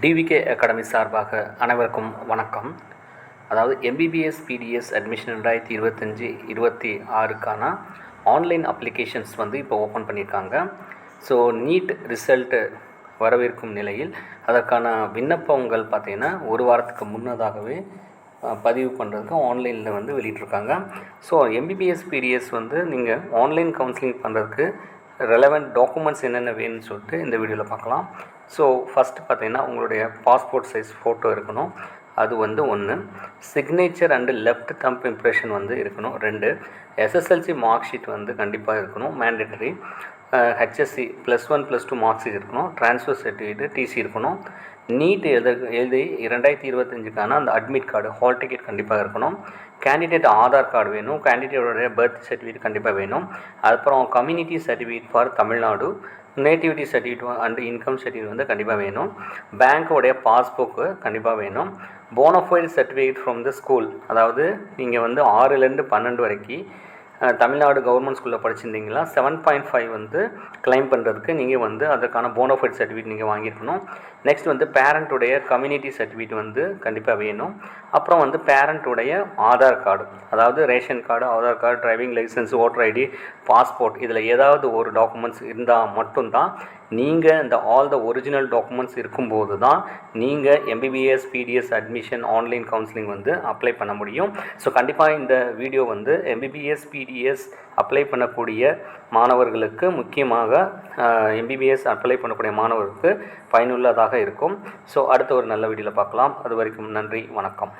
TVK academy சார்பாக அனைவருக்கும் வணக்கம். அதாவது எம்பிபிஎஸ் பிடிஎஸ் அட்மிஷன் 2025-26க்கான ஆன்லைன் அப்ளிகேஷன்ஸ் இப்போ ஓப்பன் பண்ணியிருக்காங்க. ஸோ நீட் ரிசல்ட்டு வரவிருக்கும் நிலையில் அதற்கான விண்ணப்பங்கள் பார்த்திங்கன்னா ஒரு வாரத்துக்கு முன்னதாகவே பதிவு பண்ணுறதுக்கு ஆன்லைனில் வெளியிட்ருக்காங்க. ஸோ எம்பிபிஎஸ் பிடிஎஸ் நீங்கள் ஆன்லைன் கவுன்சிலிங் பண்ணுறதுக்கு ரெலவெண்ட் டாக்குமெண்ட்ஸ் என்னென்ன வேணும்னு சொல்லிட்டு இந்த வீடியோவில் பார்க்கலாம். ஸோ ஃபஸ்ட்டு பார்த்தீங்கன்னா உங்களுடைய பாஸ்போர்ட் சைஸ் ஃபோட்டோ இருக்கணும். அது ஒன்று, signature and left thumb impression இருக்கணும். 2, எஸ்எஸ்எல்சி மார்க் ஷீட் கண்டிப்பாக இருக்கணும், மேண்டேட்டரி. ஹெச்எஸ்சி +1 +2 மார்க் ஷீட் இருக்கணும். ட்ரான்ஸ்ஃபர் சர்டிஃபிகேட் டிசி இருக்கணும். நீட் எழுதி 2025க்கான அந்த அட்மிட் கார்டு ஹால் டிக்கெட் கண்டிப்பாக இருக்கணும். கேண்டிடேட் ஆதார் கார்டு வேணும். கேண்டிடேட்டோடைய பர்த் சர்டிஃபிகேட் கண்டிப்பாக வேணும். அதுக்கப்புறம் community certificate for Tamil Nadu, nativity certificate and income certificate கண்டிப்பாக வேணும். பேங்க்கோடைய பாஸ்புக்கு கண்டிப்பாக வேணும். Bonafide certificate from the school, அதாவது நீங்கள் 6லேருந்து 12 வரைக்கும் தமிழ்நாடு கவர்மெண்ட் ஸ்கூலில் படிச்சிருந்தீங்களா 7.5 கிளைம் பண்ணுறதுக்கு நீங்கள் அதற்கான போனஃபைட் சர்டிஃபிகேட் நீங்கள் வாங்கியிருக்கணும். நெக்ஸ்ட் பேரண்ட்டுடைய கம்யூனிட்டி சர்டிஃபிகேட் கண்டிப்பாக வேணும். அப்புறம் பேரண்ட்டுடைய ஆதார் கார்டு, அதாவது ration card, Aadhaar card, driving licence, voter ID, passport, இதில் ஏதாவது ஒரு டாக்குமெண்ட்ஸ் இருந்தால் மட்டும்தான் நீங்கள் இந்த ஆல் த ஒரிஜினல் டாக்குமெண்ட்ஸ் இருக்கும்போது தான் நீங்கள் MBBS BDS admission online counselling apply பண்ண முடியும். ஸோ கண்டிப்பாக இந்த வீடியோ எம்பிபிஎஸ் பிடிஎஸ் அப்ளை பண்ணக்கூடிய மாணவர்களுக்கு, முக்கியமாக எம்பிபிஎஸ் அப்ளை பண்ணக்கூடிய மாணவர்களுக்கு பயனுள்ளதாக இருக்கும். ஸோ அடுத்த ஒரு நல்ல வீடியோவில் பார்க்கலாம். அது வரைக்கும் நன்றி, வணக்கம்.